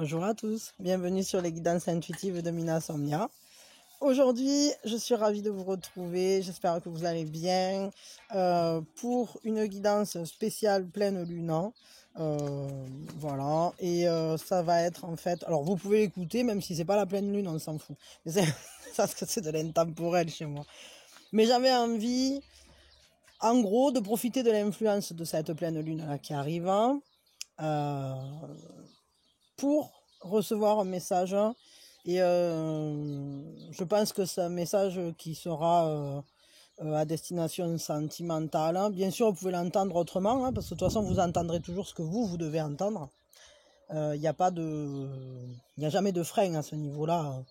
Bonjour à tous, bienvenue sur les guidances intuitives de Mina Somnia. Aujourd'hui, je suis ravie de vous retrouver, j'espère que vous allez bien, pour une guidance spéciale pleine lune. Voilà, et ça va être en fait, alors vous pouvez l'écouter, même si c'est pas la pleine lune, on s'en fout. Mais parce que c'est de l'intemporel chez moi. Mais j'avais envie, en gros, de profiter de l'influence de cette pleine lune là qui arrive, pour recevoir un message. Et je pense que c'est un message qui sera à destination sentimentale. Bien sûr, vous pouvez l'entendre autrement, parce que de toute façon, vous entendrez toujours ce que vous devez entendre. Il n'y a jamais de frein à ce niveau-là.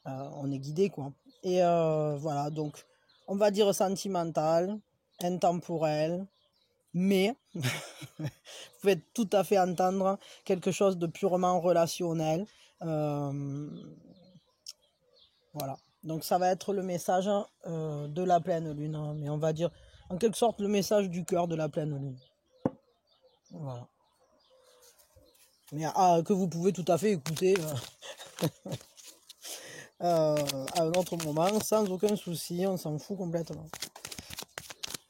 On est guidé, quoi. Et voilà, donc, on va dire sentimental, intemporel, mais vous pouvez tout à fait entendre quelque chose de purement relationnel. Voilà. Donc ça va être le message de la pleine lune, mais on va dire en quelque sorte le message du cœur de la pleine lune. Voilà. Mais que vous pouvez tout à fait écouter à un autre moment sans aucun souci, on s'en fout complètement.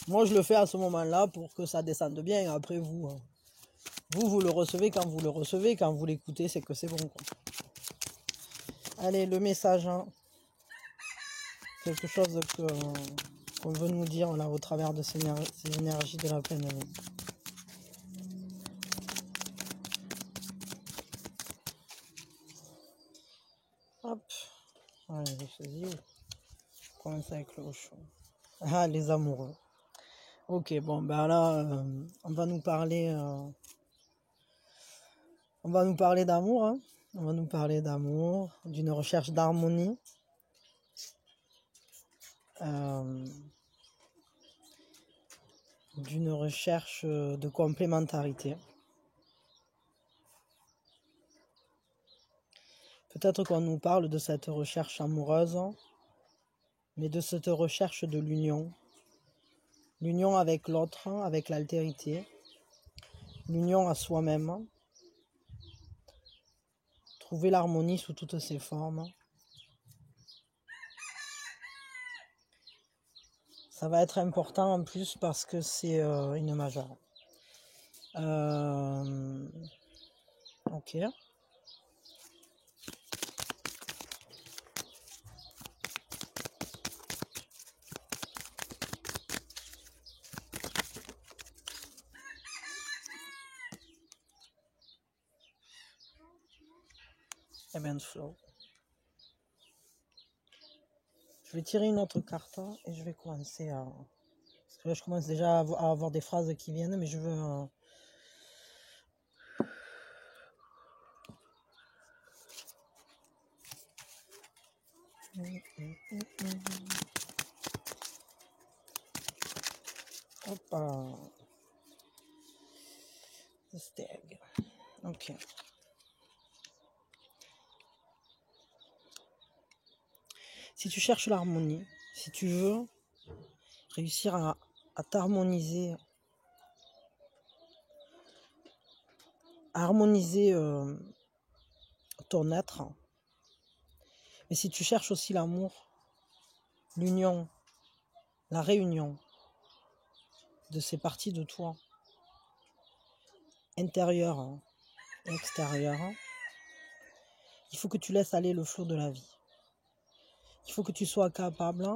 Moi je le fais à ce moment-là pour que ça descende bien. Après vous le recevez quand vous le recevez, quand vous l'écoutez c'est que c'est bon, quoi. Allez, le message, quelque chose qu'on veut nous dire là au travers de ces énergies de la pleine lune. Hop, allez, j'ai choisi. On commence avec le chaud. Ah, les amoureux. Ok, bon, ben là, on va nous parler d'amour, hein. On va nous parler d'amour, d'une recherche d'harmonie, d'une recherche de complémentarité. Peut-être qu'on nous parle de cette recherche amoureuse, mais de cette recherche de l'union. L'union avec l'autre, avec l'altérité. L'union à soi-même. Trouver l'harmonie sous toutes ses formes. Ça va être important en plus parce que c'est une majeure. Ok. Ebb and flow. Je vais tirer une autre carte et je vais commencer à... Parce que là, je commence déjà à avoir des phrases qui viennent, mais je veux... Hop. The stag. Ok. Si tu cherches l'harmonie, si tu veux réussir à t'harmoniser, à harmoniser ton être, mais si tu cherches aussi l'amour, l'union, la réunion de ces parties de toi, intérieures et extérieures, il faut que tu laisses aller le flot de la vie. Il faut que tu sois capable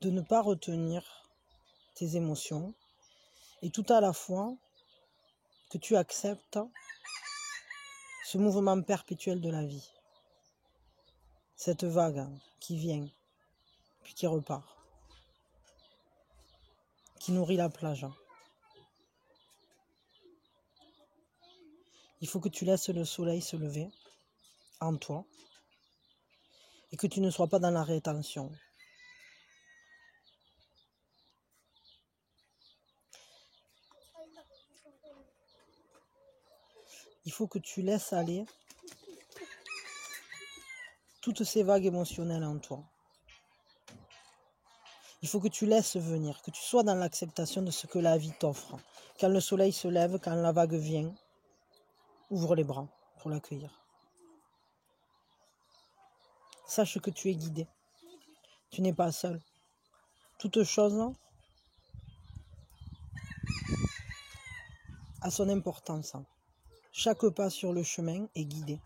de ne pas retenir tes émotions et tout à la fois que tu acceptes ce mouvement perpétuel de la vie, cette vague qui vient puis qui repart, qui nourrit la plage. Il faut que tu laisses le soleil se lever en toi et que tu ne sois pas dans la rétention. Il faut que tu laisses aller toutes ces vagues émotionnelles en toi. Il faut que tu laisses venir, que tu sois dans l'acceptation de ce que la vie t'offre. Quand le soleil se lève, quand la vague vient, Ouvre les bras pour l'accueillir. Sache que tu es guidé. Tu n'es pas seul. Toute chose a son importance. Chaque pas sur le chemin est guidé.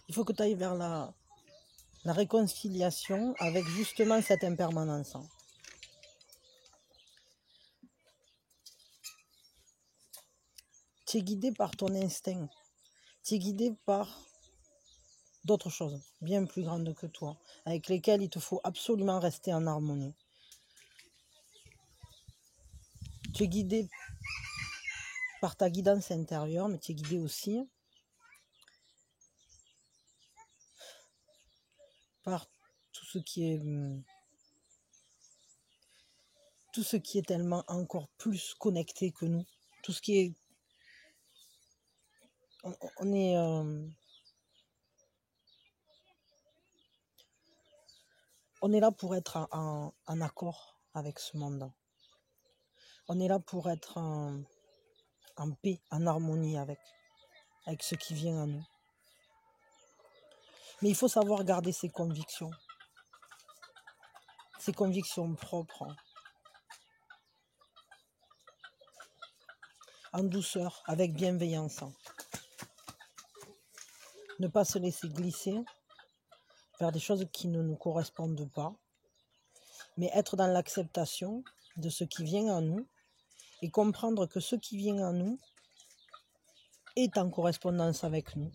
Il faut que tu ailles vers la réconciliation avec justement cette impermanence. Tu es guidé par ton instinct. Tu es guidé par d'autres choses bien plus grandes que toi, avec lesquelles il te faut absolument rester en harmonie. Tu es guidé par ta guidance intérieure, mais tu es guidé aussi par tout ce qui est tellement encore plus connecté que nous. Tout ce qui est... On est... on est là pour être en accord avec ce monde. On est là pour être en paix, en harmonie avec ce qui vient à nous. Mais il faut savoir garder ses convictions propres, en douceur, avec bienveillance. Ne pas se laisser glisser vers des choses qui ne nous correspondent pas, mais être dans l'acceptation de ce qui vient à nous et comprendre que ce qui vient à nous est en correspondance avec nous.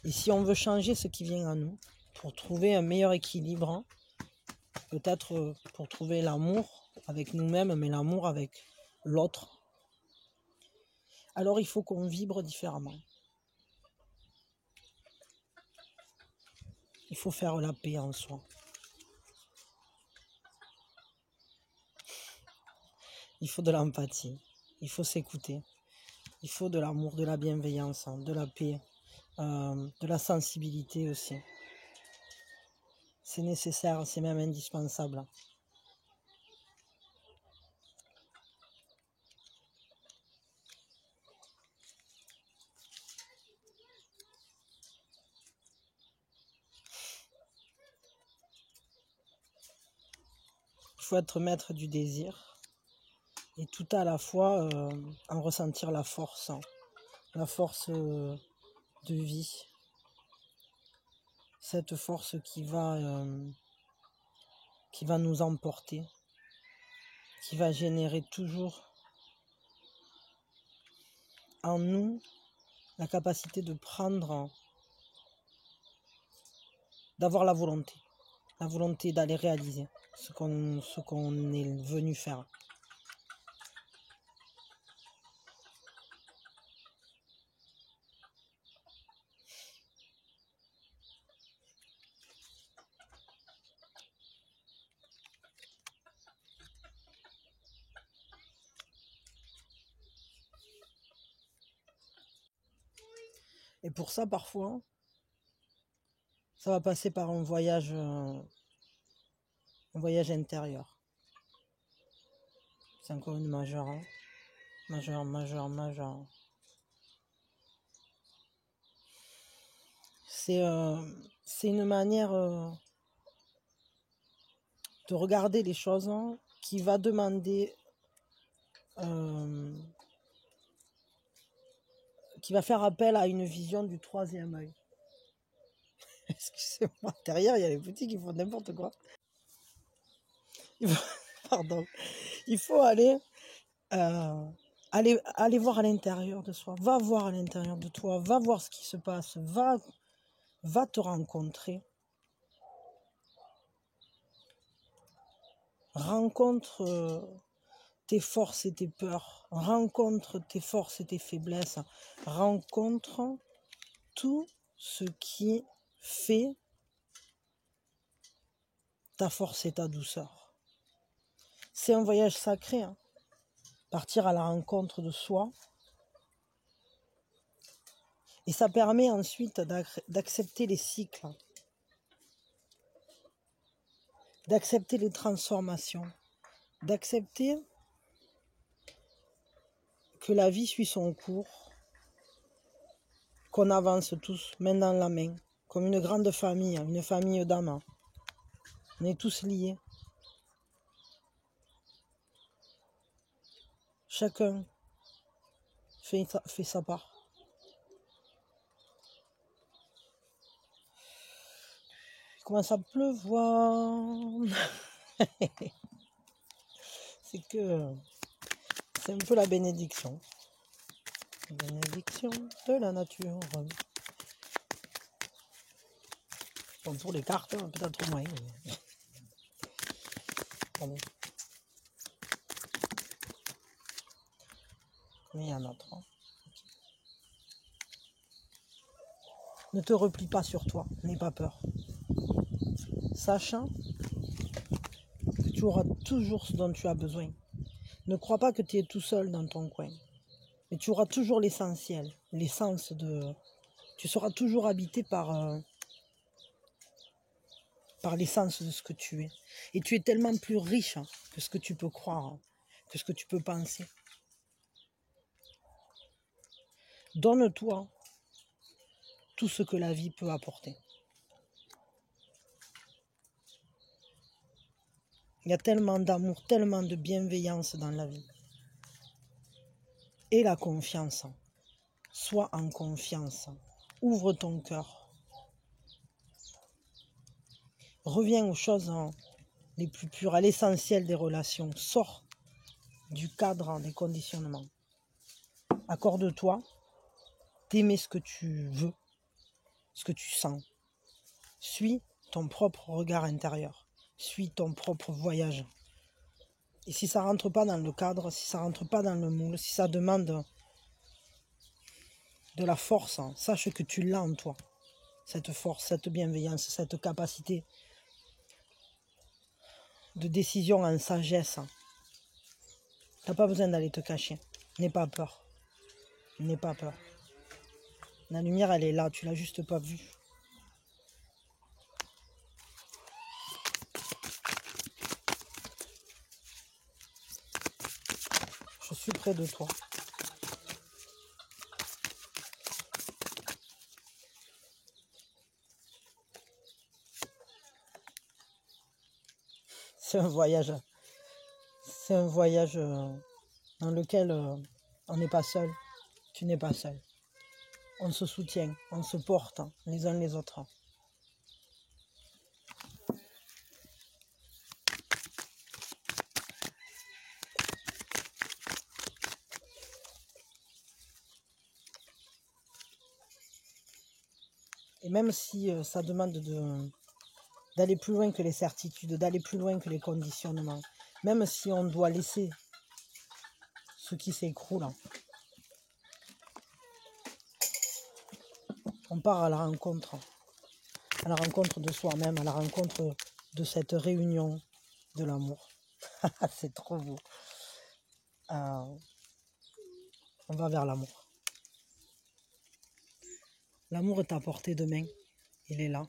Et si on veut changer ce qui vient à nous pour trouver un meilleur équilibre, peut-être pour trouver l'amour avec nous-mêmes, mais l'amour avec l'autre, alors il faut qu'on vibre différemment. Il faut faire la paix en soi. Il faut de l'empathie, il faut s'écouter, il faut de l'amour, de la bienveillance, de la paix, de la sensibilité aussi. C'est nécessaire, c'est même indispensable. Il faut être maître du désir et tout à la fois en ressentir la force de vie, cette force qui va nous emporter, qui va générer toujours en nous la capacité de prendre, d'avoir la volonté d'aller réaliser ce qu'on est venu faire. Et pour ça, parfois, ça va passer par un voyage intérieur. C'est encore une majeure, hein. Majeure. C'est une manière de regarder les choses qui va demander qui va faire appel à une vision du troisième œil. Excusez-moi, derrière, il y a les petits qui font n'importe quoi. Pardon. Il faut aller voir à l'intérieur de soi. Va voir à l'intérieur de toi. Va voir ce qui se passe. Va te rencontrer. Rencontre tes forces et tes peurs. Rencontre tes forces et tes faiblesses. Rencontre tout ce qui fait ta force et ta douceur. C'est un voyage sacré, hein. Partir à la rencontre de soi. Et ça permet ensuite d'accepter les cycles, d'accepter les transformations, d'accepter que la vie suit son cours, qu'on avance tous, main dans la main, comme une grande famille, une famille d'âmes. On est tous liés. Chacun fait sa part. Il commence à pleuvoir. C'est un peu la bénédiction. La bénédiction de la nature. Bon, pour les cartes, peut-être moins. Allez. Mais il y en a trois. Ne te replie pas sur toi, n'aie pas peur. Sachant que tu auras toujours ce dont tu as besoin. Ne crois pas que tu es tout seul dans ton coin. Mais tu auras toujours l'essentiel, l'essence de... Tu seras toujours habité par l'essence de ce que tu es. Et tu es tellement plus riche que ce que tu peux croire, que ce que tu peux penser. Donne-toi tout ce que la vie peut apporter. Il y a tellement d'amour, tellement de bienveillance dans la vie. Et la confiance. Sois en confiance. Ouvre ton cœur. Reviens aux choses les plus pures, à l'essentiel des relations. Sors du cadre des conditionnements. Accorde-toi d'aimer ce que tu veux, ce que tu sens. Suis ton propre regard intérieur. Suis ton propre voyage. Et si ça ne rentre pas dans le cadre, si ça ne rentre pas dans le moule, si ça demande de la force, sache que tu l'as en toi. Cette force, cette bienveillance, cette capacité de décision en sagesse. Tu n'as pas besoin d'aller te cacher. N'aie pas peur. N'aie pas peur. La lumière, elle est là, tu ne l'as juste pas vue. Je suis près de toi. C'est un voyage. C'est un voyage dans lequel on n'est pas seul. Tu n'es pas seul. On se soutient, on se porte les uns les autres. Et même si ça demande d'aller plus loin que les certitudes, d'aller plus loin que les conditionnements, même si on doit laisser ce qui s'écroule, on part à la rencontre de soi-même, à la rencontre de cette réunion de l'amour. C'est trop beau. On va vers l'amour. L'amour est à portée de main, il est là.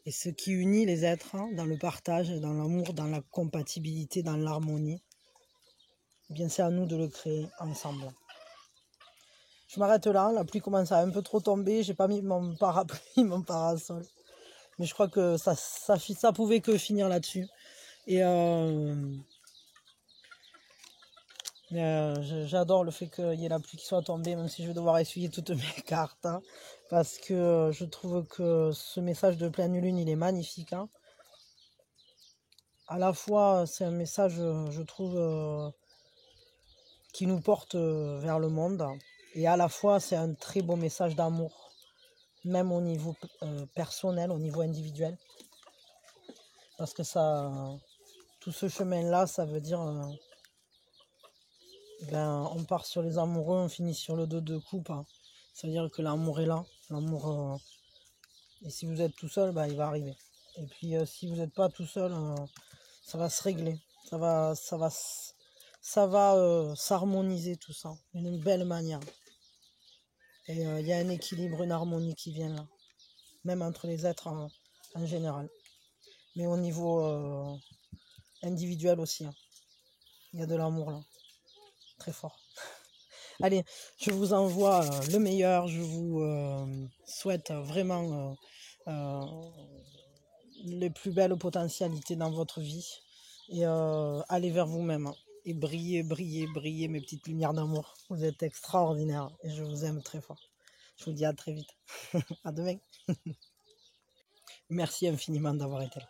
Et ce qui unit les êtres dans le partage, dans l'amour, dans la compatibilité, dans l'harmonie, eh bien c'est à nous de le créer ensemble. Je m'arrête là, la pluie commence à un peu trop tomber, j'ai pas mis mon parapluie, mon parasol. Mais je crois que ça pouvait que finir là-dessus. Et J'adore le fait qu'il y ait la pluie qui soit tombée, même si je vais devoir essuyer toutes mes cartes, hein, parce que je trouve que ce message de pleine lune, il est magnifique, hein. À la fois, c'est un message, je trouve, qui nous porte vers le monde, et à la fois, c'est un très beau message d'amour, même au niveau personnel, au niveau individuel, parce que ça, tout ce chemin-là, ça veut dire, on part sur les amoureux, on finit sur le 2 de coupe, hein. Ça veut dire que l'amour est là, l'amour, et si vous êtes tout seul, il va arriver. Et puis si vous n'êtes pas tout seul, ça va se régler, ça va s'harmoniser tout ça d'une belle manière. Et il y a un équilibre, une harmonie qui vient là, même entre les êtres en général. Mais au niveau individuel aussi, hein. Il y a de l'amour là, très fort. Allez, je vous envoie le meilleur, je vous souhaite vraiment les plus belles potentialités dans votre vie. Et allez vers vous-même, hein. Et brillez, brillez, brillez, mes petites lumières d'amour. Vous êtes extraordinaires et je vous aime très fort. Je vous dis à très vite. À demain. Merci infiniment d'avoir été là.